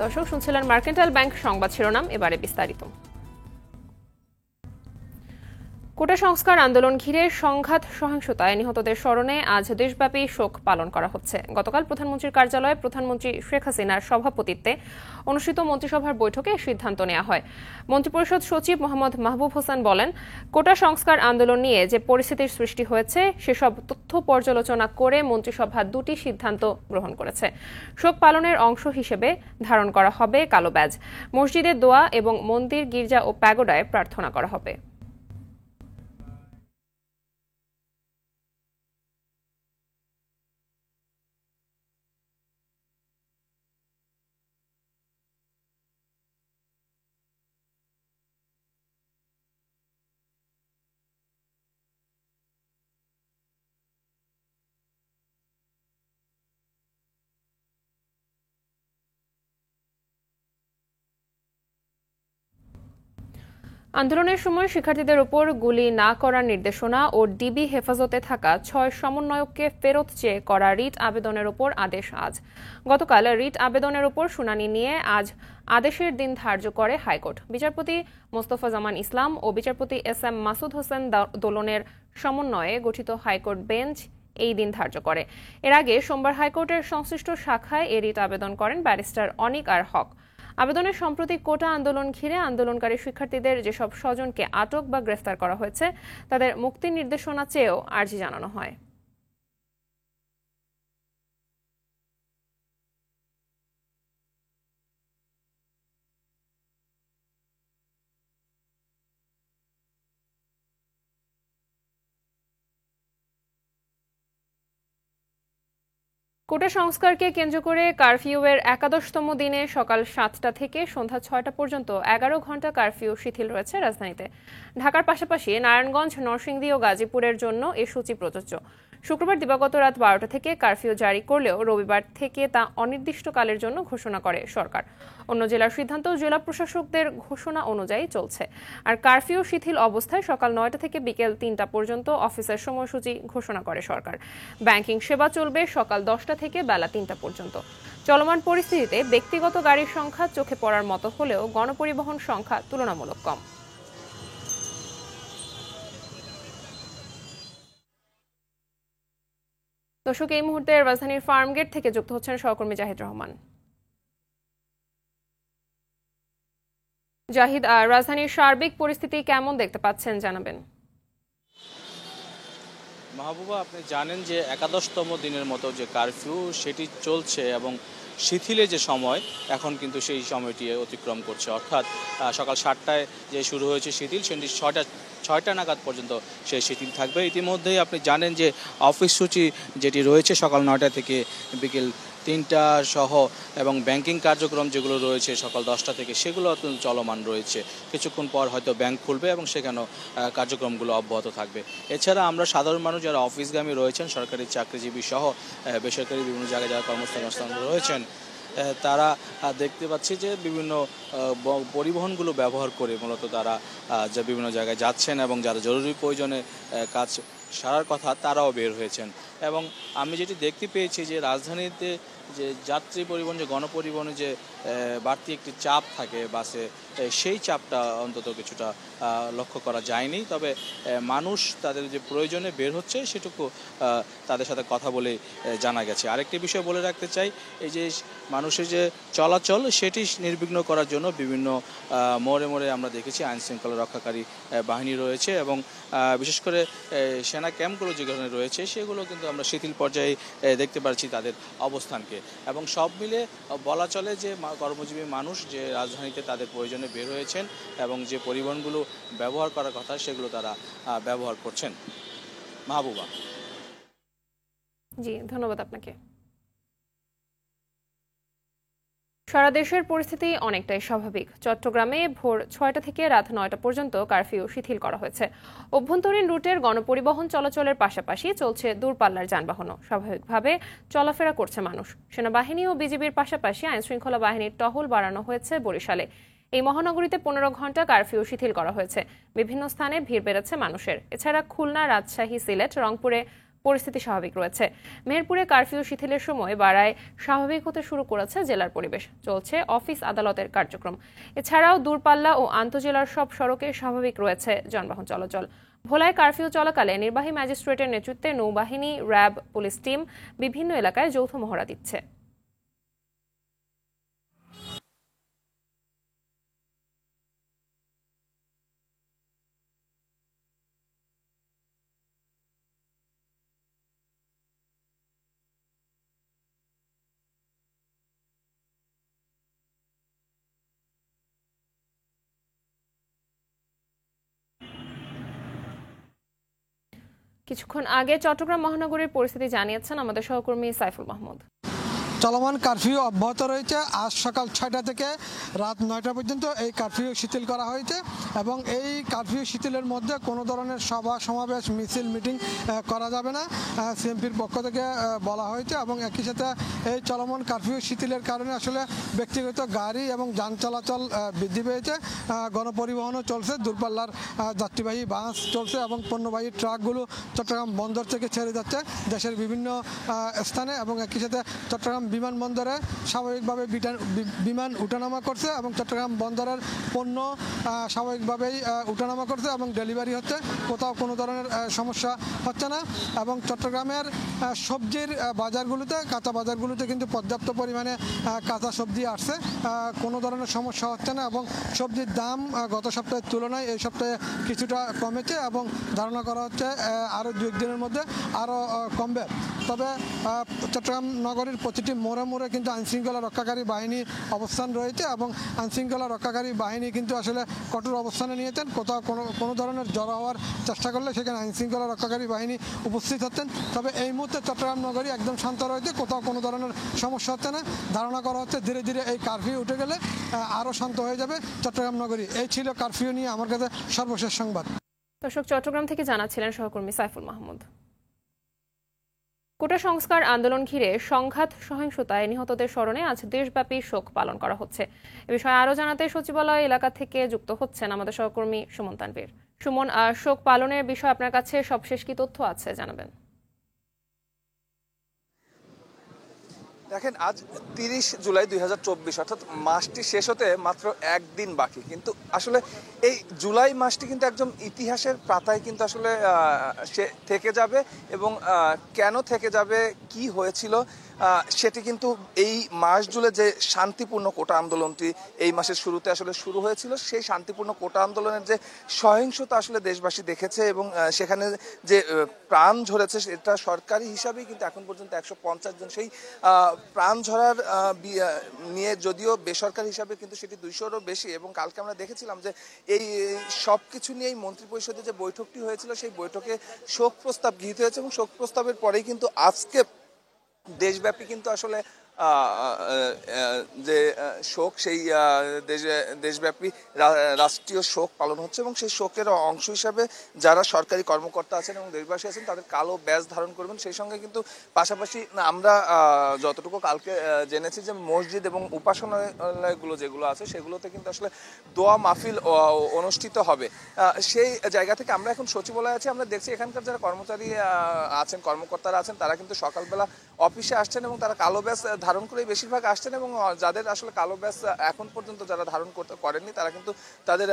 দর্শক শুনছিলেন mercantile bank সংবাদ শিরোনাম, এবারে বিস্তারিত। কোটা সংস্কার আন্দোলন ঘিরে সংঘাত সহিংসতায় নিহতদের স্মরণে আজ দেশব্যাপী শোক পালন করা হচ্ছে। গতকাল প্রধানমন্ত্রীর কার্যালয়ে প্রধানমন্ত্রী শেখ হাসিনার সভাপতিত্বে অনুষ্ঠিত মন্ত্রিসভার বৈঠকে সিদ্ধান্ত নেওয়া হয়। মন্ত্রিপরিষদ সচিব মোহাম্মদ মাহবুব হোসেন বলেন, কোটা সংস্কার আন্দোলন নিয়ে যে পরিস্থিতির সৃষ্টি হয়েছে সেসব তথ্য পর্যালোচনা করে মন্ত্রিসভা দুটি সিদ্ধান্ত গ্রহণ করেছে। শোক পালনের অংশ হিসেবে ধারণ করা হবে কালো ব্যাজ। মসজিদে দোয়া এবং মন্দির, গির্জা ও প্যাগোডায় প্রার্থনা করা হবে। আন্দোলনের সময় শিক্ষার্থীদের উপর গুলি না করার নির্দেশনা ও ডিবি হেফাজতে থাকা ৬ সমন্বয়ককে ফেরত চেয়ে করা রিট আবেদনের উপর আদেশ আজ। গতকাল রিট আবেদনের উপর শুনানি নিয়ে আজ আদেশের দিন ধার্য করে হাইকোর্ট। বিচারপতি মোস্তফা জামান ইসলাম ও বিচারপতি SM মাসুদ হোসেন দোলনের সমন্বয়ে গঠিত হাইকোর্ট বেঞ্চ এই দিন ধার্য করে। এর আগে সোমবার হাইকোর্টের সংশ্লিষ্ট শাখায় এ রিট আবেদন করেন ব্যারিস্টার অনিক আর হক। আবেদনের সম্প্রতি কোটা আন্দোলন ঘিরে আন্দোলনকারী শিক্ষার্থীদের যেসব স্বজনকে আটক বা গ্রেফতার করা হয়েছে তাদের মুক্তির নির্দেশনা চেয়েও আর্জি জানানো হয়। কোটা সংস্কারকে কেন্দ্র করে কারফিউয়ের ১১তম দিনে সকাল ৭টা থেকে সন্ধ্যা ৬টা পর্যন্ত ১১ ঘণ্টা কারফিউ শিথিল রয়েছে রাজধানীতে। ঢাকার পাশাপাশি নারায়ণগঞ্জ, নরসিংদী ও গাজীপুরের জন্য এ সূচি প্রযোজ্য। শুক্রবার দিবাগত রাত ১২টা থেকে কারফিউ জারি করলেও রবিবার থেকে তা অনির্দিষ্টকালের জন্য ঘোষণা করে সরকার। অন্য জেলার সিদ্ধান্ত জেলা প্রশাসকদের ঘোষণা অনুযায়ী চলছে। আর কারফিউ শিথিল অবস্থায় সকাল ৯টা থেকে বিকেল ৩টা পর্যন্ত অফিসের সময়সূচি ঘোষণা করে সরকার। ব্যাংকিং সেবা চলবে সকাল ১০টা থেকে বেলা ৩টা পর্যন্ত। চলমান পরিস্থিতিতে ব্যক্তিগত গাড়ির সংখ্যা চোখে পড়ার মতো হলেও গণপরিবহন সংখ্যা তুলনামূলক কম। দর্শক, এই মুহূর্তে রাজধানীর ফার্মগেট থেকে যুক্ত হচ্ছেন সহকর্মী জাহিদ রহমান। জাহিদ, রাজধানীর সার্বিক পরিস্থিতি কেমন দেখতে পাচ্ছেন জানাবেন। মাহবুবা, আপনি জানেন যে ১১তম দিনের মতো যে কারফিউ সেটি চলছে এবং শিথিলের যে সময় এখন কিন্তু সেই সময়টি অতিক্রম করছে, অর্থাৎ সকাল ৭টায় যে শুরু হয়েছে শিথিল সেটি ৬টা নাগাদ পর্যন্ত সেই শিথিল থাকবে। ইতিমধ্যেই আপনি জানেন যে অফিস সূচি যেটি রয়েছে সকাল ৯টা থেকে বিকেল ৩টা সহ এবং ব্যাংকিং কার্যক্রম যেগুলো রয়েছে সকাল 10টা থেকে সেগুলো চলমান রয়েছে। কিছুক্ষণ পর হয়তো ব্যাংক খুলবে এবং সেখানেও কার্যক্রমগুলো অব্যাহত থাকবে। এছাড়া আমরা সাধারণ মানুষ যারা অফিসগামী রয়েছেন, সরকারি চাকরিজীবী সহ বেসরকারি বিভিন্ন জায়গায় যারা কর্মসংস্থান রয়েছেন, তারা দেখতে পাচ্ছি যে বিভিন্ন পরিবহনগুলো ব্যবহার করে মূলত তারা যে বিভিন্ন জায়গায় যাচ্ছেন এবং যারা জরুরি প্রয়োজনে কাজ সারার কথা তারাও বের হয়েছেন। এবং আমি যেটি দেখতে পেয়েছি যে রাজধানীতে যে যাত্রী পরিবহন, যে গণপরিবহনে যে বাড়তি একটি চাপ থাকে বাসে, সেই চাপটা অন্তত কিছুটা লক্ষ্য করা যায়নি। তবে মানুষ তাদের যে প্রয়োজনে বের হচ্ছে সেটুকু তাদের সাথে কথা বলে জানা গেছে। আরেকটি বিষয় বলে রাখতে চাই, এই যে মানুষের যে চলাচল সেটি নির্বিঘ্ন করার জন্য বিভিন্ন মোড়ে মোড়ে আমরা দেখেছি আইনশৃঙ্খলা রক্ষাকারী বাহিনী রয়েছে এবং বিশেষ করে সেনা ক্যাম্পগুলো যেখানে রয়েছে সেগুলো কিন্তু আমরা শিথিল পর্যায়ে দেখতে পাচ্ছি তাদের অবস্থানকে। এবং সব মিলে বলা চলে যে কর্মজীবী মানুষ যে রাজধানীতে তাদের প্রয়োজনে বের হয়েছেন এবং যে পরিবহনগুলো ব্যবহার করার কথা সেগুলো তারা ব্যবহার করছেন। মাহবুবা। জি, ধন্যবাদ আপনাকে। সারা দেশের পরিস্থিতি অনেকটাই স্বাভাবিক। চট্টগ্রামে ভোর ৬টা থেকে রাত ৯টা পর্যন্ত কারফিউ শিথিল করা হয়েছে। অভ্যন্তরীণ রুটের গণপরিবহন চলাচলের পাশাপাশি চলছে দূরপাল্লার যানবাহনও। স্বাভাবিকভাবে চলাফেরা করছে মানুষ। সেনাবাহিনী ও বিজিবির পাশাপাশি আইনশৃঙ্খলা বাহিনীর টহল বাড়ানো হয়েছে বরিশালে। এই মহানগরীতে ১৫ ঘণ্টা কারফিউ শিথিল করা হয়েছে। বিভিন্ন স্থানে ভিড় বেড়েছে মানুষের। এছাড়া খুলনা, রাজশাহী, সিলেট, রংপুরে পরিস্থিতি স্বাভাবিক রয়েছে। মেহেরপুরে কারফিউ শিথিলের সময় বাড়ায় স্বাভাবিক হতে শুরু করেছে জেলার পরিবেশ। চলছে অফিস আদালতের কার্যক্রম। এছাড়াও দূরপাল্লা ও আন্তজেলার সব সড়কে স্বাভাবিক রয়েছে যানবাহন চলাচল। ভোলায় কারফিউ চলাকালে নির্বাহী ম্যাজিস্ট্রেটের নেতৃত্বে নৌবাহিনী, র্যাব, পুলিশ টিম বিভিন্ন এলাকায় যৌথ মহড়া দিচ্ছে। কিছুক্ষণ আগে চট্টগ্রাম মহানগরীর পরিস্থিতি জানিয়েছেন আমাদের সহকর্মী সাইফুল মাহমুদ। চলমান কারফিউ অব্যাহত রয়েছে। আজ সকাল 6টা থেকে রাত 9টা পর্যন্ত এই কারফিউ শিথিল করা হয়েছে এবং এই কারফিউ শিথিলের মধ্যে কোনো ধরনের সভা সমাবেশ মিছিল মিটিং করা যাবে না, সিএমপির পক্ষ থেকে বলা হয়েছে। এবং একই সাথে এই চলমান কারফিউ শিথিলের কারণে আসলে ব্যক্তিগত গাড়ি এবং যান চলাচল বৃদ্ধি পেয়েছে, গণপরিবহনও চলছে, দূরপাল্লার যাত্রীবাহী বাস চলছে এবং পণ্যবাহী ট্রাকগুলো চট্টগ্রাম বন্দর থেকে ছেড়ে যাচ্ছে দেশের বিভিন্ন স্থানে। এবং একই সাথে চট্টগ্রাম বিমানবন্দরে স্বাভাবিকভাবে বিমান উঠানামা করছে এবং চট্টগ্রাম বন্দরের পণ্য স্বাভাবিকভাবেই উঠানামা করছে এবং ডেলিভারি হচ্ছে, কোথাও কোনো ধরনের সমস্যা হচ্ছে না। এবং চট্টগ্রামের সবজির বাজারগুলোতে, কাঁচা বাজারগুলোতে কিন্তু পর্যাপ্ত পরিমাণে কাঁচা সবজি আসছে, কোনো ধরনের সমস্যা হচ্ছে না। এবং সবজির দাম গত সপ্তাহের তুলনায় এই সপ্তাহে কিছুটা কমেছে এবং ধারণা করা হচ্ছে আরও 2-1 দিনের মধ্যে আরও কমবে। তবে চট্টগ্রাম নগরীর প্রতিটি মোড়ে মোড়ে কিন্তু আইনশৃঙ্খলা রক্ষাকারী বাহিনী অবস্থান রয়েছে এবং আইনশৃঙ্খলা রক্ষাকারী বাহিনী কিন্তু আসলে কঠোর অবস্থানে নিয়েছেন। কোথাও কোনো ধরনের জড়ো হওয়ার চেষ্টা করলে সেখানে আইনশৃঙ্খলা রক্ষাকারী বাহিনী উপস্থিত হচ্ছেন। তবে এই মুহূর্তে চট্টগ্রাম নগরী একদম শান্ত রয়েছে, কোথাও কোনো ধরনের সমস্যা হচ্ছে না। ধারণা করা হচ্ছে ধীরে ধীরে এই কারফিউ উঠে গেলে আরও শান্ত হয়ে যাবে চট্টগ্রাম নগরী। এই ছিল কারফিউ নিয়ে আমার কাছে সর্বশেষ সংবাদ। দর্শক, চট্টগ্রাম থেকে জানাচ্ছিলেন সহকর্মী সাইফুল মাহমুদ। কোটা সংস্কার আন্দোলন ঘিরে সংঘাত সহিংসতায় নিহতদের স্মরণে আজ দেশব্যাপী শোক পালন করা হচ্ছে। এ বিষয়ে আরও জানাতে সচিবালয় এলাকা থেকে যুক্ত হচ্ছেন আমাদের সহকর্মী সুমন তানভীর। সুমন, শোক পালনের বিষয়ে আপনার কাছে সবশেষ কি তথ্য আছে জানাবেন? দেখেন, আজ 30 জুলাই 2024, অর্থাৎ মাসটি শেষ হতে মাত্র একদিন বাকি। কিন্তু আসলে এই জুলাই মাসটি কিন্তু একদম ইতিহাসের পাতায় কিন্তু আসলে সে থেকে যাবে। এবং কেন থেকে যাবে, কি হয়েছিল, সেটি কিন্তু এই মাস জুড়ে যে শান্তিপূর্ণ কোটা আন্দোলনটি এই মাসের শুরুতে আসলে শুরু হয়েছিল, সেই শান্তিপূর্ণ কোটা আন্দোলনের যে সহিংসতা আসলে দেশবাসী দেখেছে এবং সেখানে যে প্রাণ ঝরেছে, সেটা সরকারি হিসাবেই কিন্তু এখন পর্যন্ত 150 জন। সেই প্রাণ ঝরার নিয়ে যদিও বেসরকারি হিসাবে কিন্তু সেটি 200-রও বেশি। এবং কালকে আমরা দেখেছিলাম যে এই সব কিছু নিয়ে এই মন্ত্রিপরিষদে যে বৈঠকটি হয়েছিল, সেই বৈঠকে শোক প্রস্তাব গৃহীত হয়েছে এবং শোক প্রস্তাবের পরেই কিন্তু আজকে দেশব্যাপী কিন্তু আসলে যে শোক, সেই দেশব্যাপী রাষ্ট্রীয় শোক পালন হচ্ছে। এবং সেই শোকের অংশ হিসাবে যারা সরকারি কর্মকর্তা আছেন এবং দেশবাসী আছেন তাদের কালো ব্যাজ ধারণ করবেন। সেই সঙ্গে কিন্তু পাশাপাশি আমরা যতটুকু কালকে জেনেছি যে মসজিদ এবং উপাসনালয়গুলো যেগুলো আছে সেগুলোতে কিন্তু আসলে দোয়া মাহফিল অনুষ্ঠিত হবে। সেই জায়গা থেকে আমরা এখন সচিবালয়ে আছি। আমরা দেখছি এখানকার যারা কর্মচারী আছেন, কর্মকর্তারা আছেন, তারা কিন্তু সকালবেলা অফিসে আসছেন এবং তারা কালো ব্যাজ ধারণ করে বেশিরভাগ আসছেন। এবং যাদের আসলে কালো ব্যাজ এখন পর্যন্ত যারা ধারণ করেননি, তারা কিন্তু তাদের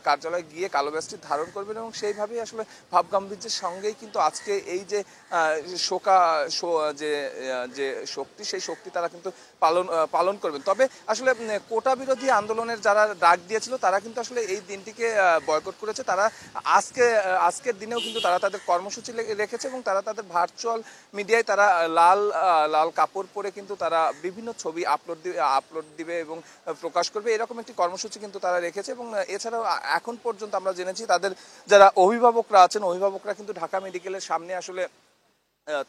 কার্যালয়ে গিয়ে কালো ব্যাজটি ধারণ করবেন। এবং সেইভাবেই আসলে ভাবগাম্ভীর্যের সঙ্গেই কিন্তু আজকে এই যে যে শক্তি, সেই শক্তি তারা কিন্তু পালন করবেন। তবে আসলে কোটা বিরোধী আন্দোলনের যারা ডাক দিয়েছিল, তারা কিন্তু আসলে এই দিনটিকে বয়কট করেছে। তারা আজকের দিনেও কিন্তু তারা তাদের কর্মসূচি রেখেছে এবং তারা তাদের ভার্চুয়াল মিডিয়ায় তারা লাল কাপড় পরে কিন্তু তারা বিভিন্ন ছবি আপলোড দিবে এবং প্রকাশ করবে, এরকম একটি কর্মসূচি কিন্তু তারা রেখেছে। এবং এছাড়াও এখন পর্যন্ত আমরা জেনেছি তাদের যারা অভিভাবকরা আছেন, অভিভাবকরা কিন্তু ঢাকা মেডিকেলের সামনে আসলে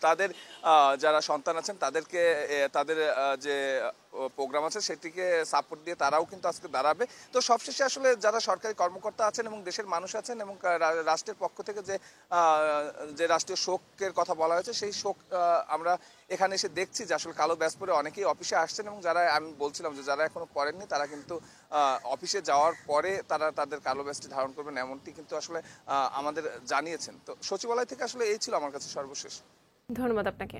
তাদের যারা সন্তান আছেন তাদেরকে তাদের যে প্রোগ্রাম আছে সেটিকে সাপোর্ট দিয়ে তারাও কিন্তু আজকে দাঁড়াবে। তো সবশেষে আসলে যারা সরকারি কর্মকর্তা আছেন এবং দেশের মানুষ আছেন এবং রাষ্ট্রের পক্ষ থেকে যে রাষ্ট্রীয় শোকের কথা বলা হয়েছে সেই শোক আমরা এখানে এসে দেখছি যে আসলে কালো ব্যাজ পরে অনেকেই অফিসে আসছেন এবং যারা আমি বলছিলাম যে যারা এখনো পড়েননি তারা কিন্তু অফিসে যাওয়ার পরে তারা তাদের কালো ব্যাজটি ধারণ করবেন এমনটি কিন্তু আসলে আমাদের জানিয়েছেন। তো সচিবালয় থেকে আসলে এই ছিল আমার কাছে সর্বশেষ। ধন্যবাদ আপনাকে।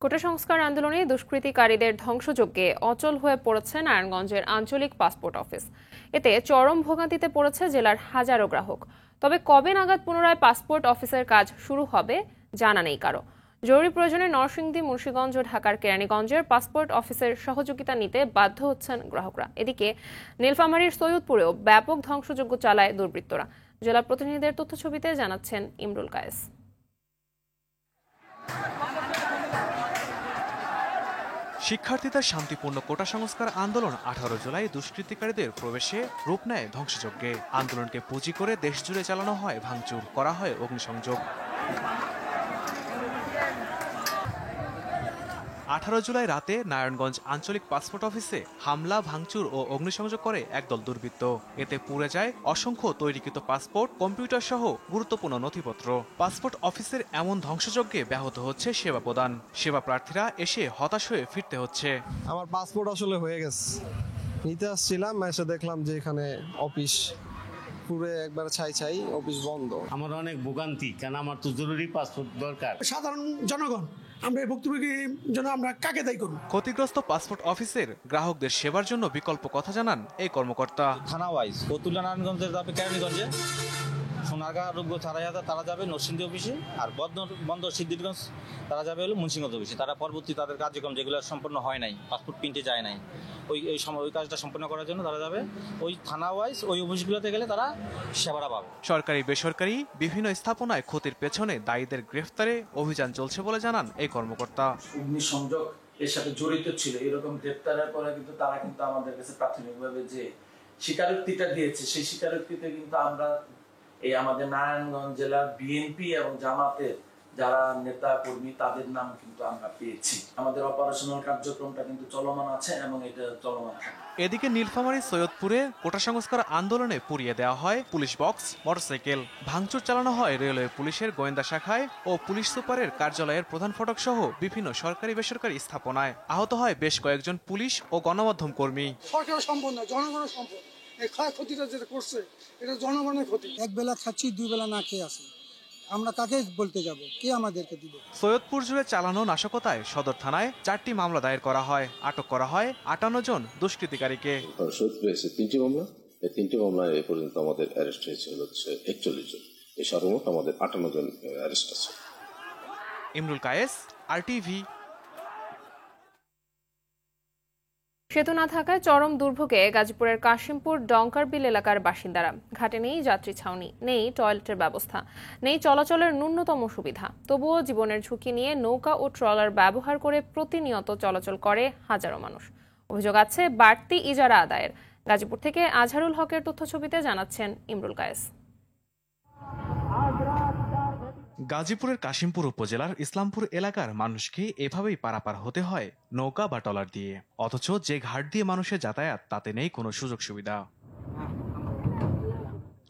কোটা সংস্কার আন্দোলনে দুষ্কৃতিকারীদের ধ্বংসযজ্ঞে অচল হয়ে পড়েছে নারায়ণগঞ্জের আঞ্চলিক পাসপোর্ট অফিস। এতে চরম ভোগান্তিতে পড়েছে জেলার হাজারো গ্রাহক। তবে কবে নাগাদ পুনরায় পাসপোর্ট অফিসের কাজ শুরু হবে জানা নেই কারো। জরুরি প্রয়োজনে নরসিংদী, মুন্সিগঞ্জ ও ঢাকার কেরানীগঞ্জের পাসপোর্ট অফিসের সহযোগিতা নিতে বাধ্য হচ্ছেন গ্রাহকরা। এদিকে নীলফামারীর সৈয়দপুরেও ব্যাপক ধ্বংসযজ্ঞ চালায় দুর্বৃত্তরা। জেলা প্রতিনিধিদের তথ্যছবিতে জানাচ্ছেন ইমরুল কায়েস। শিক্ষার্থীদের শান্তিপূর্ণ কোটা সংস্কার আন্দোলন 18 জুলাই দুষ্কৃতিকারীদের প্রবেশে রূপ নেয় ধ্বংসযজ্ঞে। আন্দোলনকে পুঁজি করে দেশজুড়ে চালানো হয় ভাঙচুর, করা হয় অগ্নিসংযোগ। 18 জুলাই রাতে নারায়ণগঞ্জ আঞ্চলিক পাসপোর্ট অফিসে হামলা, ভাঙচুর ও অগ্নিসংযোগ করে একদল দুর্বৃত্ত। এতে পুড়ে যায় অসংখ্য তৈরিকৃত পাসপোর্ট, কম্পিউটার সহ গুরুত্বপূর্ণ নথিপত্র। পাসপোর্ট অফিসের এমন ধ্বংসযজ্ঞে ব্যাহত হচ্ছে সেবা প্রদান। সেবা প্রার্থীরা এসে হতাশ হয়ে ফিরতে হচ্ছে। আমার পাসপোর্ট আসলে হয়ে গেছে, নিতে আসছিলাম, এসে দেখলাম যে এখানে অফিস পুরো একবার ছাই, অফিস বন্ধ। আমার অনেক ভোগান্তি, কারণ আমার তো জরুরি পাসপোর্ট দরকার। সাধারণ জনগণ আমরা এই ভুক্তভোগীর জন্য আমরা কাকে দায়ী করব? ক্ষতিগ্রস্ত পাসপোর্ট অফিসের গ্রাহকদের সেবার জন্য বিকল্প কথা জানান এই কর্মকর্তা। থানা ওয়াইজ কতুল্লা নারায়ণগঞ্জের যাবে কেরানীগঞ্জে, সোনারগাঁ আরোগ্য ছাড়াইয়াদা তারা যাবে নরসিংদী অফিসে, আর বন্দর সিদ্ধিরগঞ্জ তারা যাবে হলো মুন্সিগঞ্জ অফিসে। তারা পরবর্তী তাদের কার্যক্রম যেগুলো সম্পন্ন হয় নাই, পাসপোর্ট প্রিন্টে যায় নাই, ওই সময় ওই কাজটা সম্পন্ন করার জন্য তারা যাবে ওই থানা ওয়াইজ ওই অফিসগুলোতে গেলে তারা সেবাটা পাবে। সরকারি বেসরকারি বিভিন্ন স্থাপনায় ক্ষতির পেছনে দায়ীদের গ্রেফতারে অভিযান চলছে বলে জানান এই কর্মকর্তা। অগ্নিসংযোগ এর সাথে জড়িত ছিল এরকম গ্রেফতারের পরে কিন্তু তারা কিন্তু আমাদের কাছে প্রাথমিকভাবে যে স্বীকারোক্তিটা দিয়েছে সেই স্বীকারোক্তিতে কিন্তু আমরা এই আমাদের নারায়ণগঞ্জ জেলার বিএনপি এবং জামাতের যারা নেতা কর্মী তাদের নাম কিন্তু আমরা পেয়েছি। আমাদের অপারেশনাল কার্যক্রমটা কিন্তু চলমান আছে এবং এটা চলমান থাকে। এদিকে নীলফামারী সৈয়দপুরে কোটা সংস্কার আন্দোলনে পুড়িয়ে দেওয়া হয় পুলিশ বক্স, মোটরসাইকেল। ভাঙচুর চালানো হয় রেলওয়ে পুলিশের গোয়েন্দা শাখায় ও পুলিশ সুপারের কার্যালয়ের প্রধান ফটক সহ বিভিন্ন সরকারি বেসরকারি স্থাপনায়। আহত হয় বেশ কয়েকজন পুলিশ ও গণমাধ্যম কর্মী। সরকারের সম্পদ না, জনগণের সম্পদ। এই ক্ষয়ক্ষতিটা যেটা করছে এটা জনগণের ক্ষতি। এক বেলা খাচ্ছি, দুই বেলা না খেয়ে আসি, আমরা কাকে বলতে যাব? কে আমাদেরকে দিবে? সৈয়দপুর জুড়ে চালানো নাশকতায় সদর থানায় 4টি মামলা দায়ের করা হয়। আটক করা হয় 58 জন দুষ্কৃতিকারীকে। সৈয়দপুরে 3টি মামলা, এই 3টি মামলায় এ পর্যন্ত আমাদের অ্যারেস্ট হয়েছে 41 জন। এই সর্বমোট আমাদের 58 জন অ্যারেস্ট আছে। ইমরুল কায়েস, RTV। সেতু না থাকায় চরম দুর্ভোগে গাজীপুরের কাশিমপুর ডঙ্কারবিল এলাকার বাসিন্দারা। ঘাটে নেই যাত্রী ছাউনি, নেই টয়লেটের ব্যবস্থা, নেই চলাচলের ন্যূনতম সুবিধা। তবুও জীবনের ঝুঁকি নিয়ে নৌকা ও ট্রলার ব্যবহার করে প্রতিনিয়ত চলাচল করে হাজারো মানুষ। অভিযোগ আছে বাড়তি ইজারা আদায়ের। গাজীপুর থেকে আজহারুল হকের তথ্যছবিতে জানাচ্ছেন ইমরুল কায়েস। গাজীপুরের কাশিমপুর উপজেলার ইসলামপুর এলাকার মানুষকে এভাবেই পারাপার হতে হয় নৌকা বা ট্রলার দিয়ে। অথচ যে ঘাট দিয়ে মানুষের যাতায়াত তাতে নেই কোনো সুযোগ সুবিধা।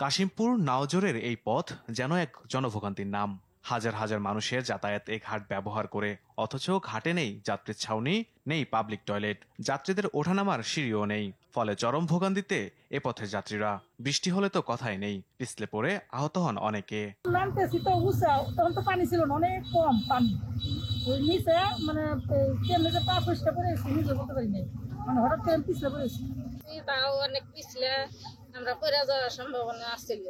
কাশিমপুর নাওজোরের এই পথ যেন এক জনভোগান্তির নাম। হাজার হাজার মানুষের যাতায়াত এই ঘাট ব্যবহার করে, অথচ ঘাটে নেই যাত্রীর ছাউনি, নেই পাবলিক টয়লেট, যাত্রীদের ওঠানামার সিঁড়িও নেই। ফলে চরম ভোগান্তিতে এ পথের যাত্রীরা। বৃষ্টি হলে তো কথাই নেই, পিছলে পড়ে আহত হন অনেকে। নামতেছি তো উঁচা, তখন তো পানি ছিল না, অনেক কম পানি। ওই নিচে মানে ট্রেন যে পা পরিষ্কার করে নিজে বলতে পারি নাই, মানে হঠাৎ ট্রেন পিছলে পড়েছি। তাও অনেক পিছলে আমরা পড়ে যাওয়ার সম্ভাবনা আসছিল।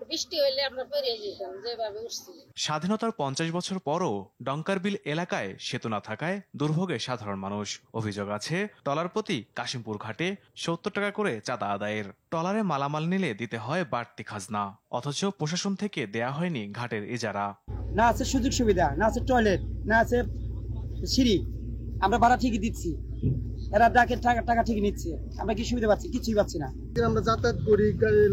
বৃষ্টি হইলে আমরা পড়ে যেতাম যেভাবে উঠছি। স্বাধীনতার 50 বছর পরও ডঙ্কারবিল এলাকায় সেতু না থাকায় দুর্ভোগে সাধারণ মানুষ। অভিযোগ আছে ট্রলার প্রতি কাশিমপুর ঘাটে 70 টাকা করে চাঁদা আদায়ের। ট্রলারে মালামাল নিলে দিতে হয় বাড়তি খাজনা, অথচ প্রশাসন থেকে দেয়া হয়নি ঘাটের ইজারা। না আছে সুযোগ সুবিধা, না আছে টয়লেট, না আছে সিঁড়ি। আমরা ভাড়া ঠিকই দিচ্ছি, এরা ডাকে টাকা ঠিক নিচ্ছে, আমরা কি সুবিধা পাচ্ছি? কিছুই পাচ্ছি না। আমরা যাতায়াত করি,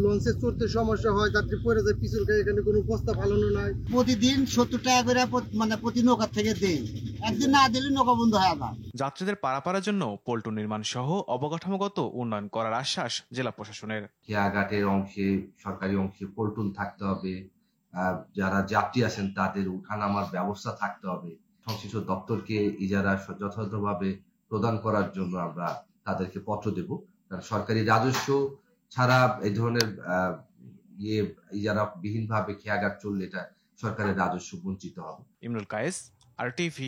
লঞ্চে চড়তে সমস্যা হয়, যাত্রী পড়ে যায় পিছুর গায়ে, এখানে কোনো বস্তা ফালানো নাই। প্রতিদিন 70 টাকা করে মানে প্রতি নৌকা থেকে দেই, একদিন না দিলে নৌকা বন্ধ হয় আবার। যাত্রীদের পারাপারের জন্য পল্টন নির্মাণ সহ অবকাঠামোগত উন্নয়ন করার আশ্বাস জেলা প্রশাসনের। খেয়াঘাটের অংশে, সরকারি অংশে পল্টন থাকতে হবে, যারা যাত্রী আছেন তাদের উঠানামার ব্যবস্থা থাকতে হবে। সংশ্লিষ্ট দপ্তরকে ইজারা যথাযথভাবে প্রদান করার জন্য আমরা তাদেরকে পত্র দেব। কারণ সরকারি রাজস্ব ছাড়া এই ধরনের ইজারা বিহীনভাবে খেয়াঘাট চললে এটা সরকারের রাজস্ব বঞ্চিত হবে। ইমরুল কায়েস, RTV।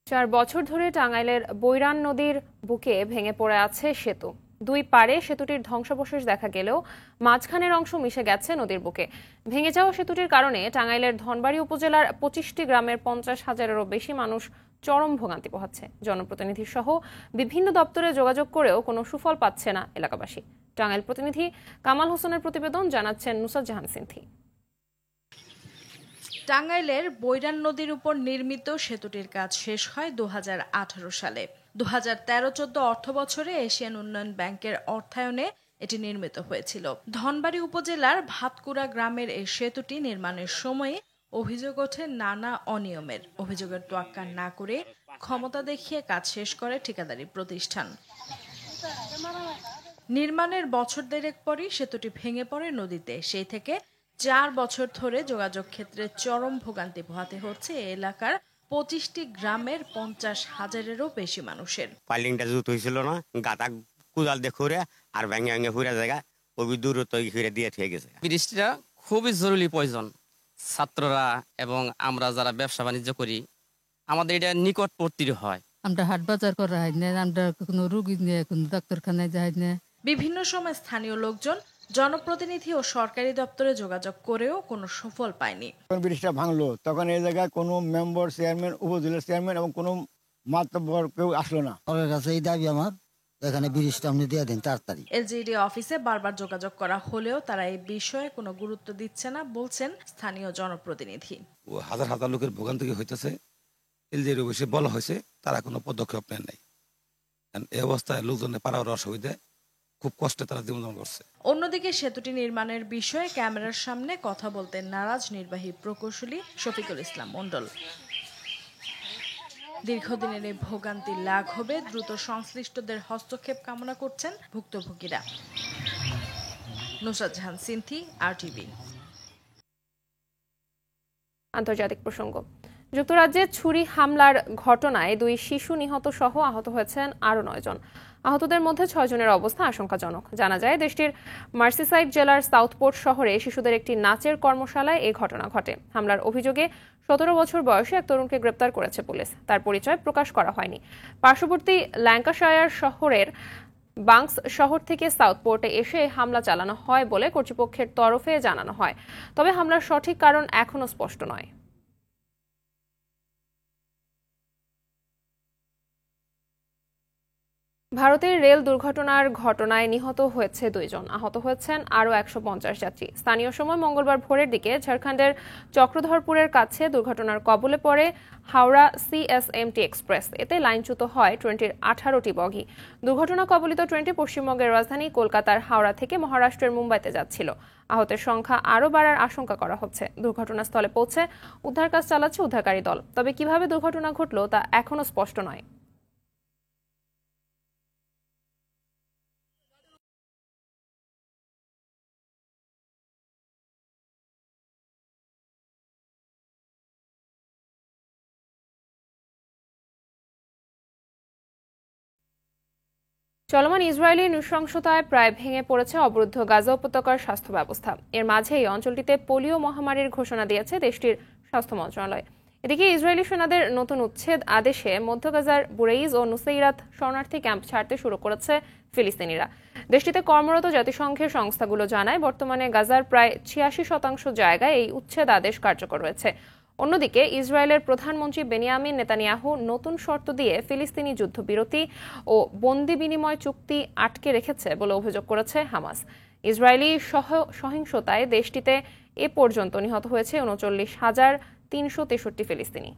4 বছর ধরে টাঙ্গাইলের বৈরান নদীর বুকে ভেঙে পড়ে আছে সেতু। 2 পারে সেতুটির ধ্বংসাবশেষ দেখা গেলেও মাঝখানের অংশ মিশে গেছে নদীর বুকে। ভেঙে যাওয়া সেতুটির কারণে টাঙ্গাইলের ধনবাড়ী উপজেলার 25টি গ্রামের 50,000-এরও বেশি মানুষ চরম ভোগান্তি পোহাচ্ছে। জনপ্রতিনিধি সহ বিভিন্ন দপ্তরে যোগাযোগ করেও কোনো সুফল পাচ্ছে না এলাকাবাসী। টাঙ্গাইল প্রতিনিধি কামাল হোসেনের প্রতিবেদন, জানাচ্ছেন নুসরাত জাহান সিনথি। টাঙ্গাইলের বৈরান নদীর উপর নির্মিত সেতুটির কাজ শেষ হয় 2018 সালে। 2013-14 অর্থ বছরে এশিয়ান উন্নয়ন ব্যাংকের অর্থায়নে এটি নির্মিত হয়েছিল। ধনবাড়ী উপজেলার ভাতকুড়া গ্রামের এই সেতুটি নির্মাণের সময়ে অভিযোগ ওঠে নানা অনিয়মের। অভিযোগের তোয়াক্কা না করে ক্ষমতা দেখিয়ে কাজ শেষ করে ঠিকাদারি প্রতিষ্ঠান। নির্মাণের বছর দেড়েক পরই সেতুটি ভেঙে পড়ে নদীতে। সেই থেকে 4 বছর ধরে যোগাযোগ ক্ষেত্রে চরম ভোগান্তি পোহাতে হচ্ছে এলাকার 25টি গ্রামের 50,000-এরও বেশি মানুষের। পাইলিংটা জুত হয়েছিল না, গাতা কুদাল দেখে আর ভেঙে ভেঙে পুরা জায়গা ওই দূরত্ব ঘিরে দিয়ে থেকে গেছে। বৃষ্টিটা খুবই জরুরি প্রয়োজন। ছাত্ররা এবং আমরা যারা ব্যবসা বাণিজ্য করি, আমাদের এটা নিকটবর্তী হয়। আমরা হাট বাজার করা হয় না, আমরা কোনো রোগী নিয়ে কোনো ডাক্তারখানায় যাই না। বিভিন্ন সময় স্থানীয় লোকজন, জনপ্রতিনিধি ও সরকারি দপ্তরে যোগাযোগ করেও কোনো সুফল পায়নি। ব্রিজটা ভাঙলো তখন এই জায়গায় কোনো মেম্বার, চেয়ারম্যান, উপজেলার চেয়ারম্যান এবং কোনো মাতব্বর কেউ আসলো না। সরকারের কাছে এই দাবি আমার, এখানে ব্রিজটা আপনি দিয়ে দিন তাড়াতাড়ি। এলজিডি অফিসে বারবার যোগাযোগ করা হলেও তারা এই বিষয়ে কোনো গুরুত্ব দিচ্ছে না, বলছেন স্থানীয় জনপ্রতিনিধি। হাজার হাজার লোকের ভোগান্তি হইতেছে, এলজিডি অফিসে বলা হয়েছে, তারা কোনো পদক্ষেপ নেন নাই। এই অবস্থায় লোকজনের পারার অসুবিধা, খুব কষ্টে তারা জীবনযাপন করছে। অন্যদিকে সেতুটি নির্মাণের বিষয়ে ক্যামেরার সামনে কথা বলতে নারাজ নির্বাহী প্রকৌশলী শফিকুল ইসলাম মণ্ডল। দীর্ঘদিনের এই ভোগান্তি লাঘবে দ্রুত সংশ্লিষ্টদের হস্তক্ষেপ কামনা করছেন ভুক্তভোগীরা। নুসরাত জাহান সিনথি, RTV। আন্তর্জাতিক প্রসঙ্গ। যুক্তরাজ্যে ছুরি হামলার ঘটনায় 2 শিশু নিহত সহ আহত হয়েছেন আরও 9 জন। আহতদের মধ্যে 6 জনের অবস্থা আশঙ্কাজনক। জানা যায়, দেশটির মার্সিসাইড জেলার সাউথপোর্ট শহরে শিশুদের একটি নাচের কর্মশালায় এই ঘটনা ঘটে। হামলার অভিযোগে 17 বছর বয়সী এক তরুণকে গ্রেপ্তার করেছে পুলিশ। তার পরিচয় প্রকাশ করা হয়নি। পার্শ্ববর্তী ল্যাঙ্কাশায়ার শহরের বাংস শহর থেকে সাউথপোর্টে এসে হামলা চালানো হয় বলে কর্তৃপক্ষের তরফে জানানো হয়। তবে হামলার সঠিক কারণ এখনও স্পষ্ট নয়। ভারতের রেল দুর্ঘটনার ঘটনায় নিহত হয়েছে 2 জন, আহত হয়েছেন আরও 150 যাত্রী। স্থানীয় সময় মঙ্গলবার ভোরের দিকে ঝাড়খণ্ডের চক্রধরপুরের কাছে দুর্ঘটনার কবলে পড়ে হাওড়া CSMT এক্সপ্রেস। এতে লাইনচ্যুত হয় ট্রেনটির 18টি বগি। দুর্ঘটনা কবলিত ট্রেনটি পশ্চিমবঙ্গের রাজধানী কলকাতার হাওড়া থেকে মহারাষ্ট্রের মুম্বাইতে যাচ্ছিল। আহতের সংখ্যা আরও বাড়ার আশঙ্কা করা হচ্ছে। দুর্ঘটনাস্থলে পৌঁছে উদ্ধার কাজ চালাচ্ছে উদ্ধারকারী দল। তবে কিভাবে দুর্ঘটনা ঘটল তা এখনও স্পষ্ট নয়। চলমান ইসরায়েলি নৃশংসতায় প্রায় ভেঙে পড়েছে অবরুদ্ধ গাজা উপত্যকার স্বাস্থ্য ব্যবস্থা। এর মাঝেই অঞ্চলটিতে পোলিও মহামারীর ঘোষণা দিয়েছে দেশটির স্বাস্থ্য মন্ত্রণালয়। এদিকে ইসরায়েলি সেনাদের নতুন উচ্ছেদ আদেশে মধ্য গাজার বুরেইজ ও নুসেইরাত শরণার্থী ক্যাম্প ছাড়তে শুরু করেছে ফিলিস্তিনিরা। দেশটিতে কর্মরত জাতিসংঘের সংস্থাগুলো জানায়, বর্তমানে গাজার প্রায় 86% জায়গায় এই উচ্ছেদ আদেশ কার্যকর রয়েছে। অন্যদিকে ইসরায়েলের প্রধানমন্ত্রী বেনিয়ামিন নেতানিয়াহু নতুন শর্ত দিয়ে ফিলিস্তিনি যুদ্ধবিরতি ও বন্দি বিনিময় চুক্তি আটকে রেখেছে বলে অভিযোগ করেছে হামাস। ইসরায়েলি সহিংসতায় দেশটিতে এ পর্যন্ত নিহত হয়েছে 39,363 ফিলিস্তিনি।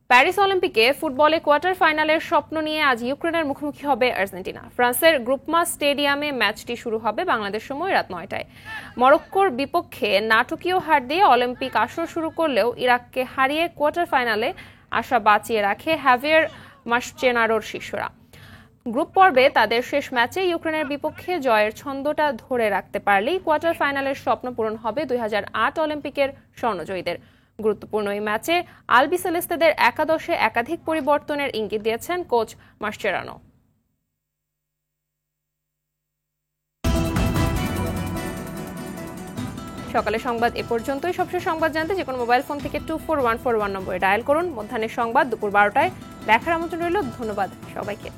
প্যারিস অলিম্পিকে ফুটবলে কোয়ার্টার ফাইনালের স্বপ্ন নিয়ে আজ ইউক্রেনের মুখোমুখি হবে আর্জেন্টিনা। ফ্রান্সের গ্রুপমা স্টেডিয়ামে ম্যাচটি শুরু হবে বাংলাদেশ সময় রাত 9টায়। মরক্কোর বিপক্ষে নাটকীয় হার দিয়ে অলিম্পিক আসর শুরু করলেও ইরাককে হারিয়ে কোয়ার্টার ফাইনালে আশা বাঁচিয়ে রাখে হাভিয়ার মাসচেনারোর শিষ্যরা। গ্রুপ পর্বে তাদের শেষ ম্যাচে ইউক্রেনের বিপক্ষে জয়ের ছন্দটা ধরে রাখতে পারলেই কোয়ার্টার ফাইনালের স্বপ্ন পূরণ হবে 2008 অলিম্পিকের স্বর্ণজয়ীদের। গুরুত্বপূর্ণ এই ম্যাচে আলবিসেলেস্তেদের একাদশে একাধিক পরিবর্তনের ইঙ্গিত দিয়েছেন কোচ মাসচেরানো। সকালে সংবাদ এ পর্যন্তই। সবশেষ সংবাদ জানতে যে কোনো মোবাইল ফোন থেকে 24141 নম্বরে ডায়াল করুন। মধ্যাহ্নের সংবাদ দুপুর 12টায় দেখার আমন্ত্রণ রইল। ধন্যবাদ সবাইকে।